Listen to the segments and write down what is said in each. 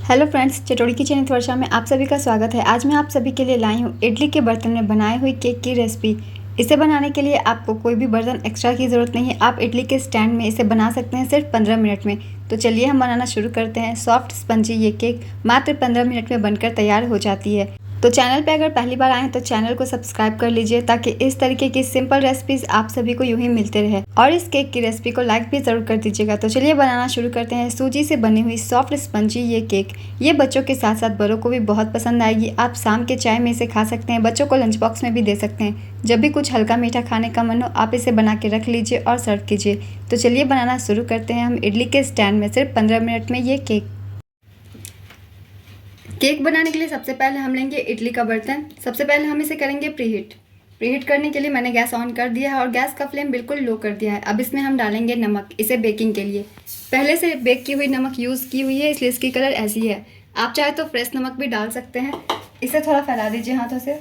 Hello friends, चटोरी kitchen with वर्षा में आप सभी का स्वागत है। आज मैं आप सभी के लिए लाई हूँ इडली के बर्तन में बनाई हुई केक की रेसिपी। इसे बनाने के लिए आपको कोई भी बर्तन एक्स्ट्रा की ज़रूरत नहीं है। आप इडली के स्टैंड में इसे बना सकते हैं सिर्फ 15 मिनट में। तो चलिए हम बनाना शुरू करते हैं। सॉफ्ट स्पंजी ये केक मात्र 15 मिनट में बनकर तैयार हो जाती है। तो चैनल पे अगर पहली बार आए तो चैनल को सब्सक्राइब कर लीजिए ताकि इस तरीके की सिंपल रेसिपीज आप सभी को यूं ही मिलते रहे। और इस केक की रेसिपी को लाइक भी ज़रूर कर दीजिएगा। तो चलिए बनाना शुरू करते हैं। सूजी से बनी हुई सॉफ्ट स्पंजी ये केक, ये बच्चों के साथ साथ बड़ों को भी बहुत पसंद आएगी। आप शाम के चाय में इसे खा सकते हैं, बच्चों को लंच बॉक्स में भी दे सकते हैं। जब भी कुछ हल्का मीठा खाने का मन हो आप इसे बना के रख लीजिए और सर्व कीजिए। तो चलिए बनाना शुरू करते हैं। हम इडली के स्टैंड में सिर्फ 15 मिनट में ये केक बनाने के लिए सबसे पहले हम लेंगे इडली का बर्तन। सबसे पहले हम इसे करेंगे प्रीहीट करने के लिए मैंने गैस ऑन कर दिया है और गैस का फ्लेम बिल्कुल लो कर दिया है। अब इसमें हम डालेंगे नमक, इसे बेकिंग के लिए। पहले से बेक की हुई नमक यूज़ की हुई है इसलिए इसकी कलर ऐसी है। आप चाहे तो फ्रेश नमक भी डाल सकते हैं। इसे थोड़ा फैला दीजिए हाथों से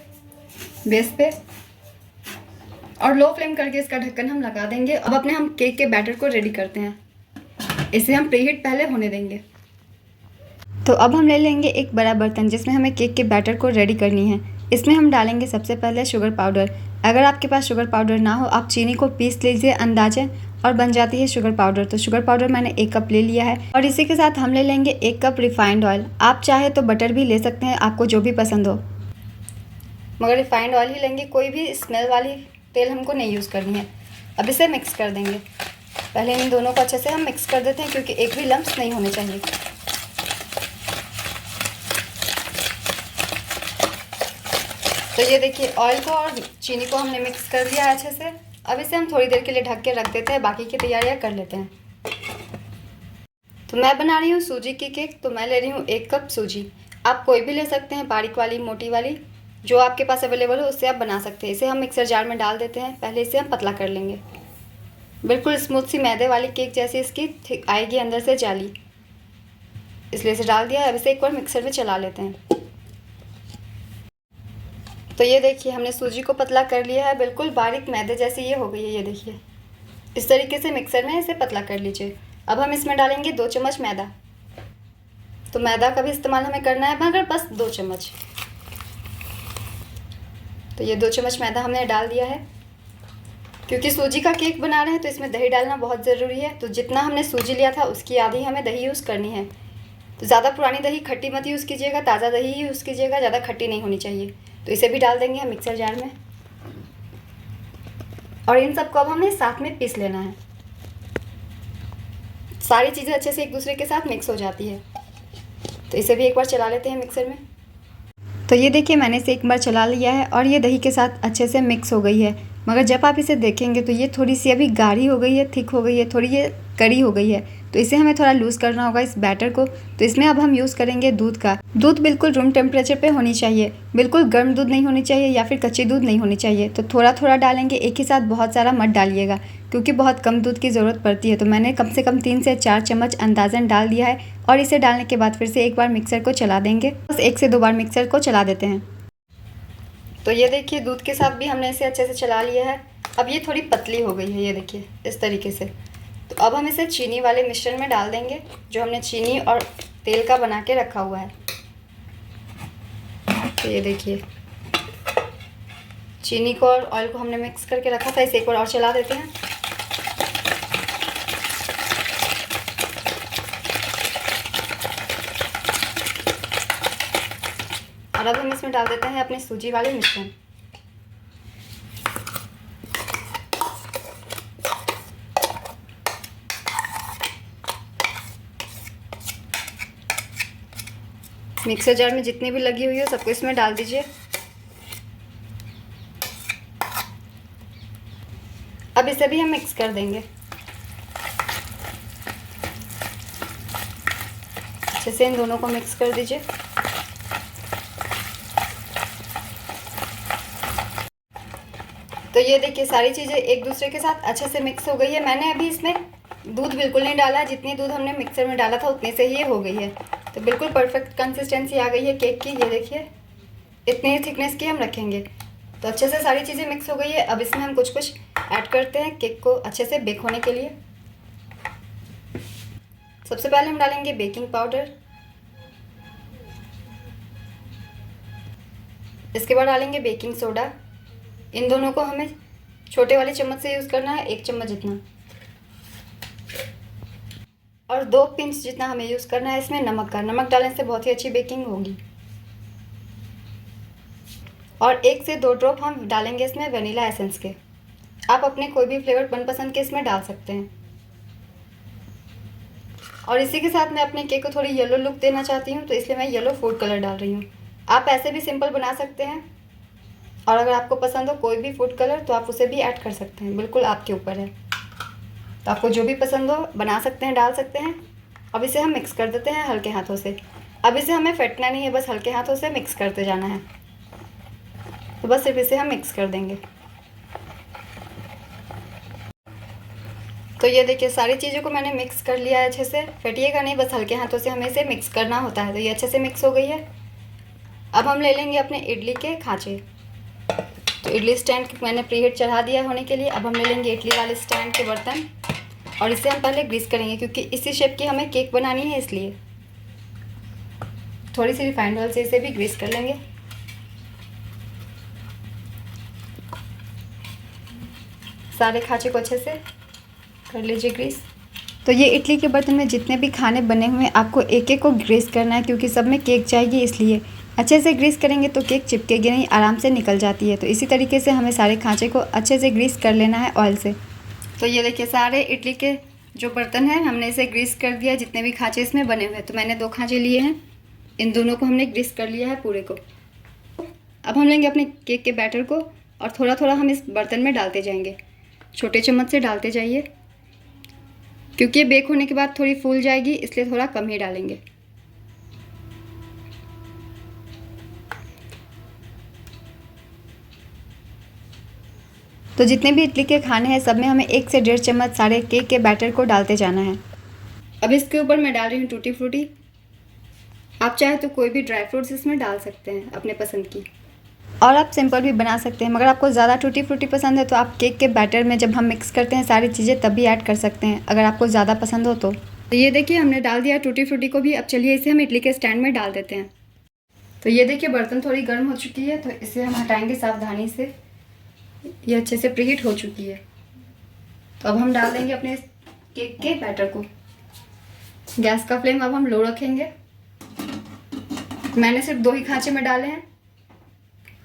बेस पे और लो फ्लेम करके इसका ढक्कन हम लगा देंगे। अब अपने हम केक के बैटर को रेडी करते हैं। इसे हम प्रीहीट पहले होने देंगे। तो अब हम ले लेंगे एक बड़ा बर्तन जिसमें हमें केक के बैटर को रेडी करनी है। इसमें हम डालेंगे सबसे पहले शुगर पाउडर। अगर आपके पास शुगर पाउडर ना हो आप चीनी को पीस लीजिए अंदाजे और बन जाती है शुगर पाउडर। तो शुगर पाउडर मैंने 1 कप ले लिया है। और इसी के साथ हम ले लेंगे 1 कप रिफाइंड ऑयल। आप चाहे तो बटर भी ले सकते हैं, आपको जो भी पसंद हो, मगर रिफाइंड ऑयल ही लेंगे। कोई भी स्मेल वाली तेल हमको नहीं यूज़ करनी है। अब इसे मिक्स कर देंगे। पहले इन दोनों को अच्छे से हम मिक्स कर देते हैं क्योंकि एक भी लम्स नहीं होने चाहिए। तो ये देखिए ऑयल को और चीनी को हमने मिक्स कर दिया अच्छे से। अब इसे हम थोड़ी देर के लिए ढक के रख देते हैं, बाकी की तैयारियां कर लेते हैं। तो मैं बना रही हूँ सूजी की केक। तो मैं ले रही हूँ 1 कप सूजी। आप कोई भी ले सकते हैं, बारीक वाली, मोटी वाली, जो आपके पास अवेलेबल हो उससे आप बना सकते हैं। इसे हम मिक्सर जार में डाल देते हैं। पहले इसे हम पतला कर लेंगे। बिल्कुल स्मूथ सी मैदे वाली केक जैसी इसकी थिक आएगी, अंदर से जाली, इसलिए इसे डाल दिया है। अब इसे एक बार मिक्सर में चला लेते हैं। तो ये देखिए हमने सूजी को पतला कर लिया है, बिल्कुल बारीक मैदे जैसी ये हो गई है। ये देखिए इस तरीके से मिक्सर में इसे पतला कर लीजिए। अब हम इसमें डालेंगे 2 चम्मच मैदा। तो मैदा का भी इस्तेमाल हमें करना है मगर बस 2 चम्मच। तो ये 2 चम्मच मैदा हमने डाल दिया है। क्योंकि सूजी का केक बना रहे हैं तो इसमें दही डालना बहुत ज़रूरी है। तो जितना हमने सूजी लिया था उसकी आधी हमें दही यूज़ करनी है। तो ज़्यादा पुरानी दही, खट्टी मत यूज़ कीजिएगा, ताज़ा दही ही यूज़ कीजिएगा, ज़्यादा खट्टी नहीं होनी चाहिए। तो इसे भी डाल देंगे हम मिक्सर जार में और इन सबको अब हमें साथ में पीस लेना है। सारी चीज़ें अच्छे से एक दूसरे के साथ मिक्स हो जाती है। तो इसे भी एक बार चला लेते हैं मिक्सर में। तो ये देखिए मैंने इसे एक बार चला लिया है और ये दही के साथ अच्छे से मिक्स हो गई है। मगर जब आप इसे देखेंगे तो ये थोड़ी सी अभी गाढ़ी हो गई है, थिक हो गई है, थोड़ी ये कड़ी हो गई है। तो इसे हमें थोड़ा लूज़ करना होगा इस बैटर को। तो इसमें अब हम यूज़ करेंगे दूध का। दूध बिल्कुल रूम टेम्परेचर पे होनी चाहिए, बिल्कुल गर्म दूध नहीं होनी चाहिए या फिर कच्ची दूध नहीं होनी चाहिए। तो थोड़ा थोड़ा डालेंगे, एक ही साथ बहुत सारा मत डालिएगा क्योंकि बहुत कम दूध की ज़रूरत पड़ती है। तो मैंने कम से कम 3 से 4 चम्मच अंदाज़न डाल दिया है। और इसे डालने के बाद फिर से एक बार मिक्सर को चला देंगे। बस 1 से 2 बार मिक्सर को चला देते हैं। तो ये देखिए दूध के साथ भी हमने इसे अच्छे से चला लिया है। अब ये थोड़ी पतली हो गई है, ये देखिए इस तरीके से। तो अब हम इसे चीनी वाले मिश्रण में डाल देंगे जो हमने चीनी और तेल का बना के रखा हुआ है। तो ये देखिए चीनी को और ऑयल को हमने मिक्स करके रखा था। इसे एक बार और चला देते हैं। और अब हम इसमें डाल देते हैं अपने सूजी वाले मिश्रण। मिक्सर जार में जितनी भी लगी हुई हो सबको इसमें डाल दीजिए। अब इसे भी हम मिक्स कर देंगे अच्छे से। इन दोनों को मिक्स कर दीजिए। तो ये देखिए सारी चीज़ें एक दूसरे के साथ अच्छे से मिक्स हो गई है। मैंने अभी इसमें दूध बिल्कुल नहीं डाला है, जितनी दूध हमने मिक्सर में डाला था उतने से ही ये हो गई है। तो बिल्कुल परफेक्ट कंसिस्टेंसी आ गई है केक की। ये देखिए इतनी थिकनेस की हम रखेंगे। तो अच्छे से सारी चीज़ें मिक्स हो गई है। अब इसमें हम कुछ कुछ ऐड करते हैं केक को अच्छे से बेक होने के लिए। सबसे पहले हम डालेंगे बेकिंग पाउडर। इसके बाद डालेंगे बेकिंग सोडा। इन दोनों को हमें छोटे वाले चम्मच से यूज़ करना है, 1 चम्मच जितना। और 2 पिंच जितना हमें यूज़ करना है इसमें नमक का। नमक डालने से बहुत ही अच्छी बेकिंग होगी। और 1 से 2 ड्रॉप हम डालेंगे इसमें वनीला एसेंस के। आप अपने कोई भी फ्लेवर मनपसंद के इसमें डाल सकते हैं। और इसी के साथ मैं अपने केक को थोड़ी येलो लुक देना चाहती हूँ, तो इसलिए मैं येलो फूड कलर डाल रही हूँ। आप ऐसे भी सिंपल बना सकते हैं, और अगर आपको पसंद हो कोई भी फूड कलर तो आप उसे भी ऐड कर सकते हैं, बिल्कुल आपके ऊपर है। तो आपको जो भी पसंद हो बना सकते हैं, डाल सकते हैं। अब इसे हम मिक्स कर देते हैं हल्के हाथों से। अब इसे हमें फेंटना नहीं है, बस हल्के हाथों से मिक्स करते जाना है। तो बस सिर्फ इसे हम मिक्स कर देंगे। तो ये देखिए सारी चीज़ों को मैंने मिक्स कर लिया है अच्छे से। फेंटिएगा नहीं, बस हल्के हाथों से हमें इसे मिक्स करना होता है। तो ये अच्छे से मिक्स हो गई है। अब हम ले लेंगे अपने इडली के खांचे। तो इडली स्टैंड मैंने प्रीहीट चढ़ा दिया होने के लिए। अब हम ले लेंगे इडली वाले स्टैंड के बर्तन, और इसे हम पहले ग्रीस करेंगे क्योंकि इसी शेप की हमें केक बनानी है, इसलिए थोड़ी सी रिफाइंड ऑयल से इसे भी ग्रीस कर लेंगे। सारे खांचे को अच्छे से कर लीजिए ग्रीस। तो ये इडली के बर्तन में जितने भी खाने बने हुए हैं आपको एक एक को ग्रीस करना है, क्योंकि सब में केक जाएगी, इसलिए अच्छे से ग्रीस करेंगे तो केक चिपकेगी नहीं, आराम से निकल जाती है। तो इसी तरीके से हमें सारे खांचे को अच्छे से ग्रीस कर लेना है ऑयल से। तो ये देखिए सारे इडली के जो बर्तन हैं हमने इसे ग्रीस कर दिया, जितने भी खांचे इसमें बने हुए हैं। तो मैंने 2 खांचे लिए हैं, इन दोनों को हमने ग्रीस कर लिया है पूरे को। अब हम लेंगे अपने केक के बैटर को, और थोड़ा थोड़ा हम इस बर्तन में डालते जाएंगे। छोटे चम्मच से डालते जाइए, क्योंकि ये बेक होने के बाद थोड़ी फूल जाएगी, इसलिए थोड़ा कम ही डालेंगे। तो जितने भी इडली के खाने हैं सब में हमें 1 से 1.5 चम्मच सारे केक के बैटर को डालते जाना है। अब इसके ऊपर मैं डाल रही हूँ टूटी फ्रूटी। आप चाहे तो कोई भी ड्राई फ्रूट्स इसमें डाल सकते हैं अपने पसंद की, और आप सिंपल भी बना सकते हैं। मगर आपको ज़्यादा टूटी फ्रूटी पसंद है तो आप केक के बैटर में जब हम मिक्स करते हैं सारी चीज़ें तब भी ऐड कर सकते हैं, अगर आपको ज़्यादा पसंद हो तो। ये देखिए हमने डाल दिया टूटी फ्रूटी को भी। अब चलिए इसे हम इडली के स्टैंड में डाल देते हैं। तो ये देखिए बर्तन थोड़ी गर्म हो चुकी है, तो इसे हम हटाएंगे सावधानी से। ये अच्छे से प्रीहीट हो चुकी है। तो अब हम डाल देंगे अपने केक के बैटर को। गैस का फ्लेम अब हम लो रखेंगे। मैंने सिर्फ 2 ही खांचे में डाले हैं,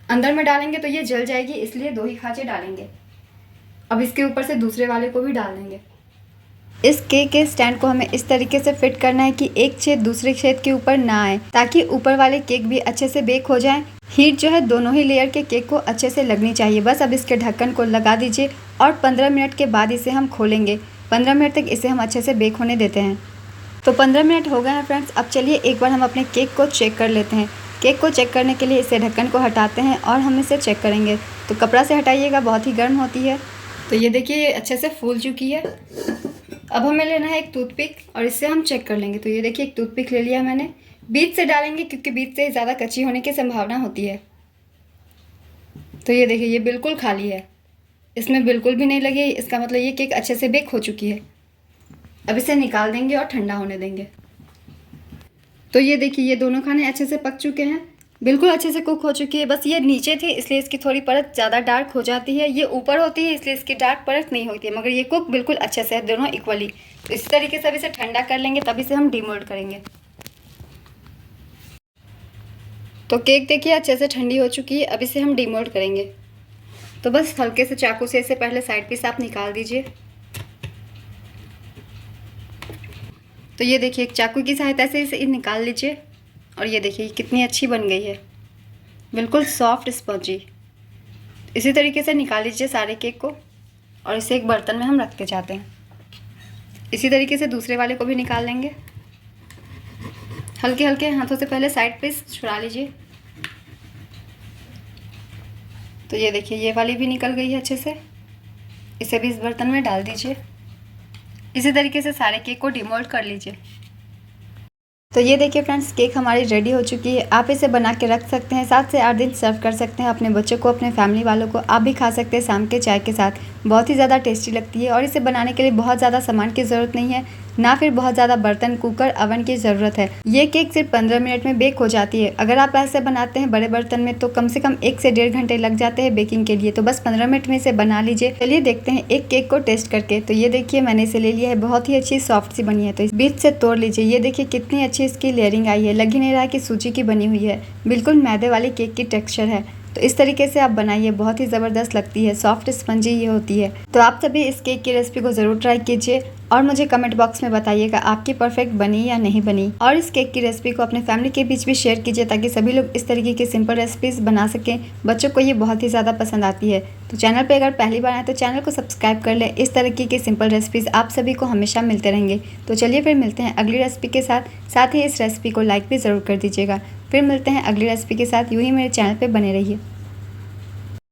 अंदर में डालेंगे तो ये जल जाएगी, इसलिए 2 ही खांचे डालेंगे। अब इसके ऊपर से दूसरे वाले को भी डाल देंगे। इस केक के स्टैंड को हमें इस तरीके से फिट करना है कि एक छेद दूसरे छेद के ऊपर ना आए, ताकि ऊपर वाले केक भी अच्छे से बेक हो जाएं। हीट जो है दोनों ही लेयर के केक को अच्छे से लगनी चाहिए। बस अब इसके ढक्कन को लगा दीजिए, और 15 मिनट के बाद इसे हम खोलेंगे। 15 मिनट तक इसे हम अच्छे से बेक होने देते हैं। तो 15 मिनट हो गए हैं फ्रेंड्स। अब चलिए एक बार हम अपने केक को चेक कर लेते हैं। केक को चेक करने के लिए इसे ढक्कन को हटाते हैं और हम इसे चेक करेंगे। तो कपड़ा से हटाइएगा, बहुत ही गर्म होती है। तो ये देखिए ये अच्छे से फूल चुकी है। अब हमें लेना है एक टूथपिक, और इससे हम चेक कर लेंगे। तो ये देखिए एक टूथपिक ले लिया मैंने। बीच से डालेंगे क्योंकि बीच से ज़्यादा कच्ची होने की संभावना होती है। तो ये देखिए ये बिल्कुल खाली है, इसमें बिल्कुल भी नहीं लगी, इसका मतलब ये केक अच्छे से बेक हो चुकी है। अब इसे निकाल देंगे और ठंडा होने देंगे। तो ये देखिए ये दोनों खाने अच्छे से पक चुके हैं, बिल्कुल अच्छे से कुक हो चुकी है। बस ये नीचे थी इसलिए इसकी थोड़ी परत ज़्यादा डार्क हो जाती है, ये ऊपर होती है इसलिए इसकी डार्क परत नहीं होती है, मगर ये कुक बिल्कुल अच्छे से है, दोनों इक्वली। तो इस तरीके से अब इसे ठंडा कर लेंगे, तब इसे हम डीमोल्ड करेंगे। तो केक देखिए अच्छे से ठंडी हो चुकी है, अब इसे हम डीमोल्ड करेंगे। तो बस हल्के से चाकू से इसे पहले साइड पीस आप निकाल दीजिए। तो ये देखिए एक चाकू की सहायता से इसे निकाल लीजिए, और ये देखिए कितनी अच्छी बन गई है, बिल्कुल सॉफ्ट स्पंजी। इसी तरीके से निकाल लीजिए सारे केक को, और इसे एक बर्तन में हम रखते जाते हैं। इसी तरीके से दूसरे वाले को भी निकाल लेंगे। हल्के हल्के हाथों से पहले साइड पीस छुड़ा लीजिए। तो ये देखिए ये वाली भी निकल गई है अच्छे से, इसे भी इस बर्तन में डाल दीजिए। इसी तरीके से सारे केक को डिमोल्ड कर लीजिए। तो ये देखिए फ्रेंड्स केक हमारी रेडी हो चुकी है। आप इसे बना के रख सकते हैं, 7 से 8 दिन सर्व कर सकते हैं अपने बच्चों को, अपने फैमिली वालों को। आप भी खा सकते हैं शाम के चाय के साथ, बहुत ही ज़्यादा टेस्टी लगती है। और इसे बनाने के लिए बहुत ज़्यादा सामान की ज़रूरत नहीं है, ना फिर बहुत ज़्यादा बर्तन, कुकर, अवन की ज़रूरत है। ये केक सिर्फ 15 मिनट में बेक हो जाती है। अगर आप ऐसे बनाते हैं बड़े बर्तन में तो कम से कम 1 से 1.5 घंटे लग जाते हैं बेकिंग के लिए। तो बस 15 मिनट में इसे बना लीजिए। चलिए देखते हैं एक केक को टेस्ट करके। तो ये देखिए मैंने इसे ले लिया है, बहुत ही अच्छी सॉफ्ट सी बनी है। तो इस बीच से तोड़ लीजिए। ये देखिए कितनी अच्छी इसकी लेयरिंग आई है, लग ही नहीं रहा कि सूजी की बनी हुई है, बिल्कुल मैदे वाली केक की टेक्सचर है। तो इस तरीके से आप बनाइए, बहुत ही ज़बरदस्त लगती है, सॉफ्ट स्पंजी ये होती है। तो आप सभी इस केक की रेसिपी को ज़रूर ट्राई कीजिए और मुझे कमेंट बॉक्स में बताइएगा आपकी परफेक्ट बनी या नहीं बनी। और इस केक की रेसिपी को अपने फैमिली के बीच भी शेयर कीजिए ताकि सभी लोग इस तरीके की सिंपल रेसिपीज़ बना सकें। बच्चों को ये बहुत ही ज़्यादा पसंद आती है। तो चैनल पर अगर पहली बार आए तो चैनल को सब्सक्राइब कर लें। इस तरीके की सिंपल रेसिपीज़ आप सभी को हमेशा मिलते रहेंगे। तो चलिए फिर मिलते हैं अगली रेसिपी के साथ ही इस रेसिपी को लाइक भी ज़रूर कर दीजिएगा। फिर मिलते हैं अगली रेसिपी के साथ। यूँ ही मेरे चैनल पर बने रहिए।